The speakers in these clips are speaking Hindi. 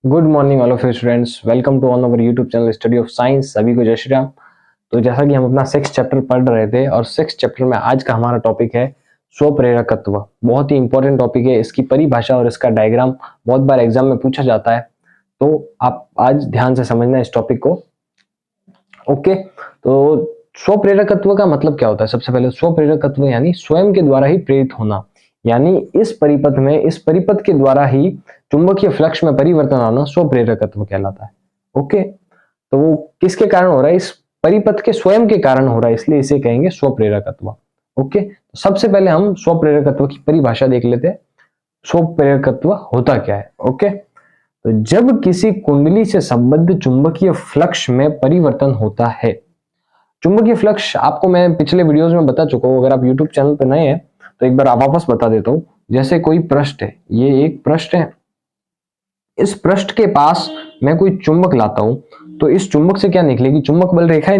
Good morning all of you students, welcome to on our YouTube channel study of science. सभी को जय श्री राम। तो जैसा कि हम अपना 6th चैप्टर पढ़ रहे थे और 6th चैप्टर में आज का हमारा टॉपिक है स्वप्रेरकत्व। बहुत ही इंपॉर्टेंट टॉपिक है। इसकी परिभाषा और इसका डायग्राम बहुत बार एग्जाम में पूछा जाता है, तो आप आज ध्यान से समझना इस टॉपिक को। ओके, तो स्वप्रेरकत्व का मतलब क्या होता है? सबसे पहले स्वप्रेरकत्व यानी स्वयं के द्वारा ही प्रेरित होना, यानी इस परिपथ के द्वारा ही चुंबकीय फ्लक्स में परिवर्तन आना स्वप्रेरकत्व कहलाता है। ओके, तो वो किसके कारण हो रहा है? इस परिपथ के स्वयं के कारण हो रहा है, इसलिए इसे कहेंगे स्वप्रेरकत्व। ओके, तो सबसे पहले हम स्वप्रेरकत्व की परिभाषा देख लेते हैं। स्वप्रेरकत्व होता क्या है? ओके, तो जब किसी कुंडली से संबद्ध चुंबकीय फ्लक्स में परिवर्तन होता है। चुंबकीय फ्लक्स आपको मैं पिछले वीडियोस में बता चुका हूं। अगर आप यूट्यूब चैनल पर नए हैं तो एक बार आप वापस बता देता हूं। जैसे कोई पृष्ठ है, ये एक पृष्ठ है, इस पृष्ठ के पास मैं कोई चुंबक लाता हूं, तो इस चुंबक से क्या निकलेगी? चुंबक बल रेखाएं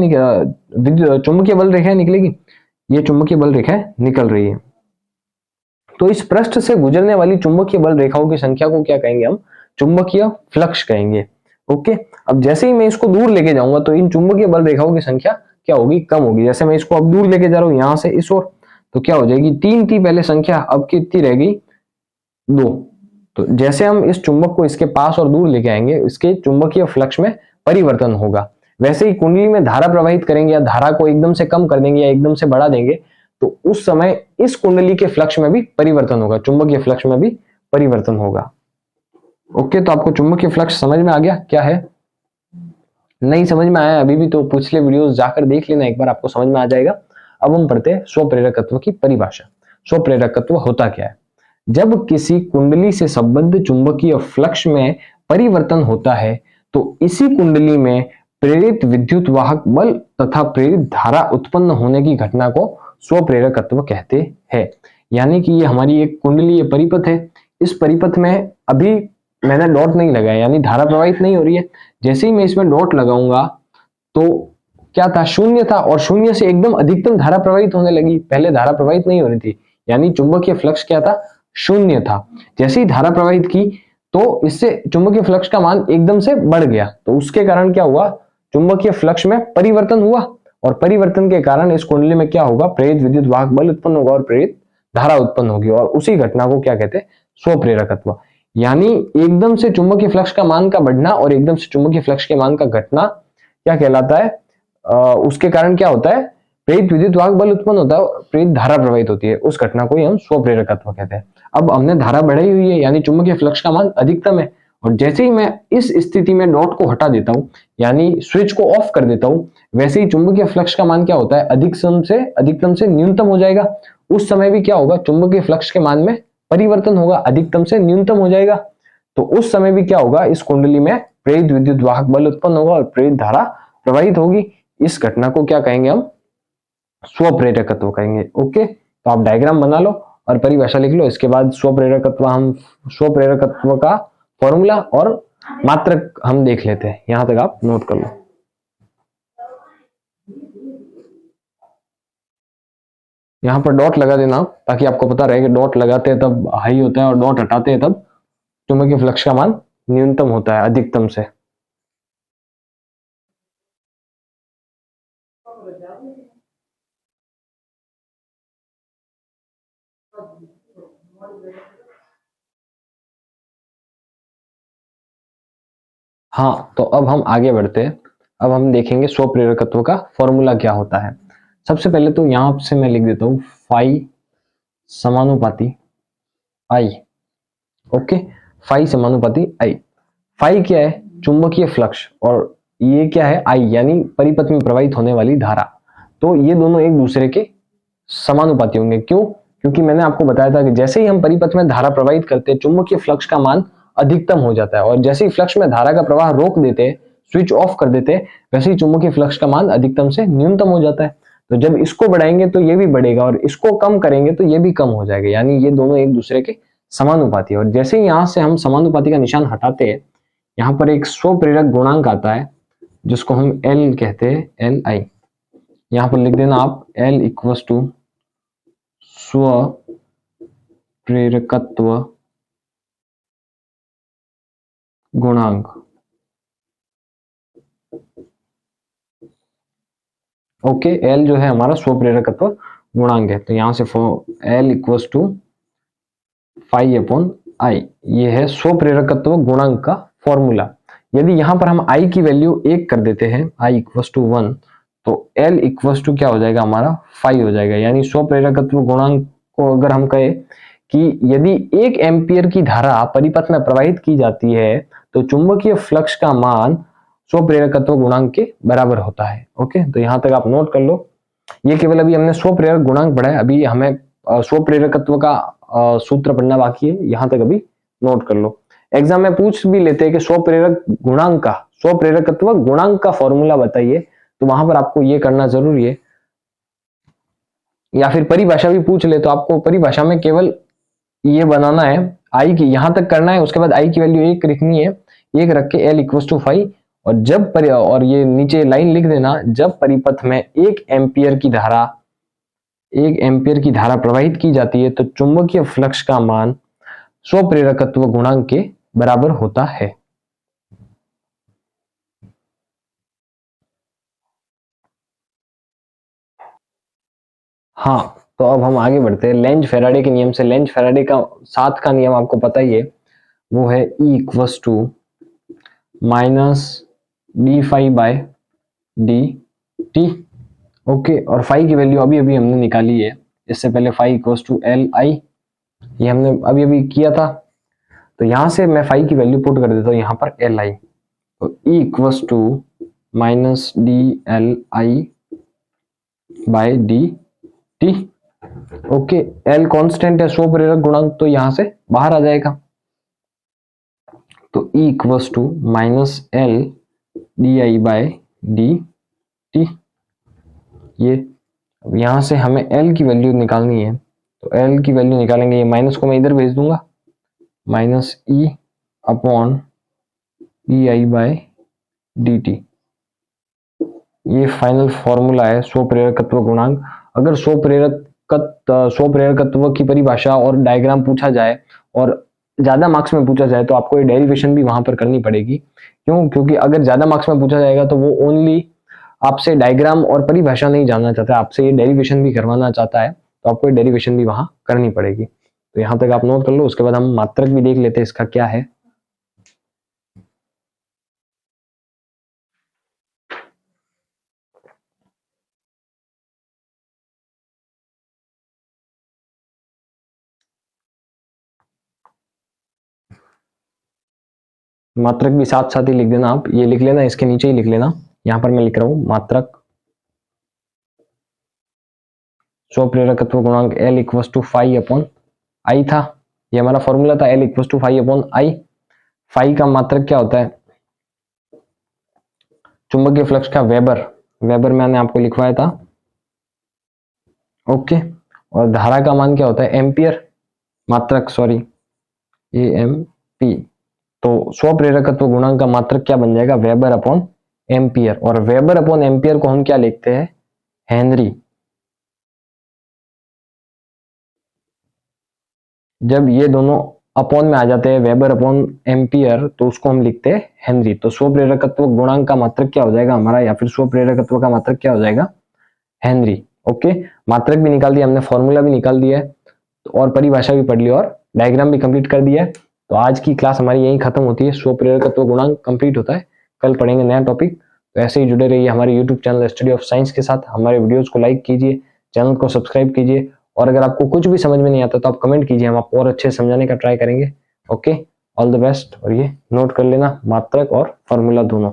चुंबकीय बल रेखाएं निकलेगी। ये चुंबकीय बल रेखाएं निकल रही है, तो इस पृष्ठ से गुजरने वाली चुंबकीय बल रेखाओं की संख्या को क्या कहेंगे? हम चुंबकीय फ्लक्स कहेंगे। ओके, अब जैसे ही मैं इसको दूर लेके जाऊंगा तो इन चुंबकीय बल रेखाओं की संख्या क्या होगी? कम होगी। जैसे मैं इसको अब दूर लेके जा रहा हूं यहां से इस ओर, तो क्या हो जाएगी? 3 थी पहले संख्या, अब कितनी रह गई? 2। तो जैसे हम इस चुंबक को इसके पास और दूर लेके आएंगे, इसके चुंबकीय फ्लक्स में परिवर्तन होगा। वैसे ही कुंडली में धारा प्रवाहित करेंगे या धारा को एकदम से कम कर देंगे या एकदम से बढ़ा देंगे, तो उस समय इस कुंडली के फ्लक्स में भी परिवर्तन होगा, चुंबकीय फ्लक्स में भी परिवर्तन होगा। ओके, तो आपको चुंबकीय फ्लक्स समझ में आ गया क्या है? नहीं समझ में आया अभी भी तो पिछले वीडियोस जाकर देख लेना एक बार, आपको समझ में आ जाएगा। अब हम पढ़ते हैं स्वप्रेरकत्व की परिभाषा। स्वप्रेरकत्व होता क्या है? जब किसी कुंडली से संबद्ध चुंबकीय फ्लक्स में परिवर्तन होता है तो इसी कुंडली में प्रेरित विद्युत वाहक बल तथा प्रेरित धारा उत्पन्न होने की घटना को स्वप्रेरकत्व कहते हैं। यानी कि ये हमारी एक कुंडली, ये परिपथ है। इस परिपथ में अभी मैंने डॉट नहीं लगाया, यानी धारा प्रवाहित नहीं हो रही है। जैसे ही मैं इसमें डॉट लगाऊंगा तो क्या था? शून्य था, और शून्य से एकदम अधिकतम धारा प्रवाहित होने लगी। पहले धारा प्रवाहित नहीं हो रही थी, यानी चुंबकीय फ्लक्स क्या था? शून्य था। जैसे ही धारा प्रवाहित की तो इससे चुंबकीय फ्लक्स का मान एकदम से बढ़ गया, तो उसके कारण क्या हुआ? चुंबकीय फ्लक्स में परिवर्तन हुआ, और परिवर्तन के कारण इस कुंडली में क्या होगा? प्रेरित विद्युत वाहक बल उत्पन्न होगा और प्रेरित धारा उत्पन्न होगी, और उसी घटना को क्या कहते हैं? स्वप्रेरकत्व। यानी एकदम से चुंबकीय फ्लक्स का मान का बढ़ना और एकदम से चुंबकीय फ्लक्स के मान का घटना क्या कहलाता है? उसके कारण क्या होता है? प्रेरित विद्युत वाहक बल उत्पन्न होता है, प्रेरित धारा प्रवाहित होती है। उस घटना को ही हम स्वप्रेरकत्व कहते हैं। अब हमने धारा बढ़ाई हुई है, यानी चुंबकीय फ्लक्स का मान अधिकतम है, और जैसे ही मैं इस स्थिति में डॉट को हटा देता हूं, यानी स्विच को ऑफ कर देता हूं, वैसे ही चुंबकीय फ्लक्स का मान क्या होता है? अधिकतम से न्यूनतम हो जाएगा। उस समय भी क्या होगा? चुंबकीय फ्लक्स के मान में परिवर्तन होगा, अधिकतम से न्यूनतम हो जाएगा। तो उस समय भी क्या होगा? इस कुंडली में प्रेरित विद्युत वाहक बल उत्पन्न होगा और प्रेरित धारा प्रवाहित होगी। इस घटना को क्या कहेंगे? हम स्वप्रेरकत्व कहेंगे। ओके, तो आप डायग्राम बना लो और परिभाषा लिख लो। इसके बाद स्वप्रेरकत्व का फॉर्मूला और मात्रक हम देख लेते हैं। यहां तक आप नोट कर लो। यहां पर डॉट लगा देना ताकि आपको पता रहे कि डॉट लगाते हैं तब हाई होता है और डॉट हटाते हैं तब चुंबकीय फ्लक्स का मान न्यूनतम होता है अधिकतम से। हाँ, तो अब हम आगे बढ़ते हैं। अब हम देखेंगे स्वप्रेरकत्व का फॉर्मूला क्या होता है। सबसे पहले तो यहां से मैं लिख देता हूं फाई समानुपाती आई। ओके, फाई समानुपाती आई। फाई क्या है? चुंबकीय फ्लक्स, और ये क्या है? आई, यानी परिपथ में प्रवाहित होने वाली धारा। तो ये दोनों एक दूसरे के समानुपाती होंगे। क्यों? क्योंकि मैंने आपको बताया था कि जैसे ही हम परिपथ में धारा प्रवाहित करते हैं, चुंबकीय फ्लक्स का मान अधिकतम हो जाता है, और जैसे ही फ्लक्स में धारा का प्रवाह रोक देते हैं, स्विच ऑफ कर देते हैं, वैसे ही चुंबकीय फ्लक्स का मान अधिकतम से न्यूनतम हो जाता है। तो जब इसको बढ़ाएंगे तो ये भी बढ़ेगा, और इसको कम करेंगे तो ये भी कम हो जाएगा, यानी ये दोनों एक दूसरे के समानुपाती है। और जैसे ही यहां से हम समानुपाती का निशान हटाते हैं, यहाँ पर एक स्वप्रेरक गुणांक आता है जिसको हम एल कहते हैं, एल आई। यहाँ पर लिख देना आप एल इक्वस टू स्व प्रेरकत्व गुणांक। ओके, एल जो है हमारा स्वप्रेरकत्व गुणांक है, तो यहां से L equals to five upon I, ये है स्वप्रेरकत्व गुणांक का फॉर्मूला। यदि यहां पर हम आई की वैल्यू 1 कर देते हैं, आई इक्वल्स टू 1, तो एल इक्वल्स टू क्या हो जाएगा हमारा 5 हो जाएगा। यानी स्वप्रेरकत्व गुणांक को अगर हम कहें कि यदि 1 एम्पियर की धारा परिपथ में प्रवाहित की जाती है तो चुंबकीय फ्लक्स का मान स्वप्रेरकत्व गुणांक के बराबर होता है। ओके, तो यहां तक आप नोट कर लो। ये केवल अभी हमने स्वप्रेरक गुणांक पढ़ा है, अभी हमें स्वप्रेरकत्व का सूत्र पढ़ना बाकी है, यहां तक अभी नोट कर लो। एग्जाम में पूछ भी लेते हैं कि स्वप्रेरक गुणांक का, स्वप्रेरकत्व गुणांक का फॉर्मूला बताइए, तो वहां पर आपको ये करना जरूरी है। या फिर परिभाषा भी पूछ ले तो आपको परिभाषा में केवल ये बनाना है, आई की यहां तक करना है, उसके बाद आई की वैल्यू 1 लिखनी है, 1 रख के एल इक्वल टू 5, और जब और ये नीचे लाइन लिख देना, जब परिपथ में 1 एम्पियर की धारा प्रवाहित की जाती है तो चुंबकीय फ्लक्स का मान स्वप्रेरकत्व गुणांक के बराबर होता है। हाँ, तो अब हम आगे बढ़ते हैं लेंज फेराडे के नियम से। लेंज फेराडे का 7 का नियम आपको पता ही है, वो है E equals to minus D five by D T. Okay, और फाई की वैल्यू अभी अभी हमने निकाली है, इससे पहले phi equals to L I, ये हमने अभी अभी किया था। तो यहां से मैं फाई की वैल्यू पुट कर देता हूं यहाँ पर एल आई, तो E equals to minus D L I by D T. Okay, L constant है, स्वप्रेरक गुणांक, तो यहां से बाहर आ जाएगा, तो E equals to minus L D I by D T. ये यहां से हमें L की वैल्यू निकालनी है, तो L की वैल्यू निकालेंगे, ये माइनस को मैं इधर भेज दूंगा, minus E upon D I by D T. ये फाइनल फॉर्मूला है स्वप्रेरकत्व गुणांक। अगर स्वप्रेरकत्व की परिभाषा और डायग्राम पूछा जाए और ज्यादा मार्क्स में पूछा जाए तो आपको ये डेरिवेशन भी वहां पर करनी पड़ेगी। क्यों? क्योंकि अगर ज्यादा मार्क्स में पूछा जाएगा तो वो ओनली आपसे डायग्राम और परिभाषा नहीं जानना चाहता है, आपसे ये डेरिवेशन भी करवाना चाहता है, तो आपको ये डेरिवेशन भी वहां करनी पड़ेगी। तो यहां तक आप नोट कर लो, उसके बाद हम मात्रक भी देख लेते हैं इसका क्या है। मात्रक भी साथ साथ ही लिख देना, आप ये लिख लेना, इसके नीचे ही लिख लेना, यहां पर मैं लिख रहा हूं मात्रक स्वप्रेरकत्व गुणांक L equal to 5 upon I था, ये हमारा फॉर्मूला था, L equal to 5 upon I. 5 का मात्रक क्या होता है? चुंबकीय फ्लक्स का वेबर, वेबर मैंने आपको लिखवाया था। ओके, और धारा का मान क्या होता है? एम्पियर, मात्रक सॉरी AMP। तो स्वप्रेरकत्व गुणांक का मात्रक क्या बन जाएगा? वेबर अपॉन एम्पियर, और वेबर अपॉन एम्पियर को हम क्या लिखते हैं? हेनरी। जब ये दोनों अपॉन में आ जाते हैं, वेबर अपॉन एम्पियर, तो उसको हम लिखते हैं हेनरी। तो स्वप्रेरकत्व गुणांक का मात्रक क्या हो जाएगा हमारा, या फिर स्वप्रेरकत्व का मात्रक क्या हो जाएगा? हेनरी। ओके, मात्रक भी निकाल दिया हमने, फॉर्मूला भी निकाल दिया है, और परिभाषा भी पढ़ ली और डायग्राम भी कंप्लीट कर दिया है। तो आज की क्लास हमारी यही खत्म होती है, स्वप्रेरकत्व गुणांक कंप्लीट होता है। कल पढ़ेंगे नया टॉपिक। तो ऐसे ही जुड़े रहिए हमारे YouTube channel study of science के साथ। हमारे वीडियोस को लाइक कीजिए, चैनल को सब्सक्राइब कीजिए, और अगर आपको कुछ भी समझ में नहीं आता तो आप कमेंट कीजिए, हम आपको और अच्छे से समझाने का ट्राई करेंगे। Okay, all the best. और ये नोट कर लेना, मात्रक और फॉर्मूला दोनों।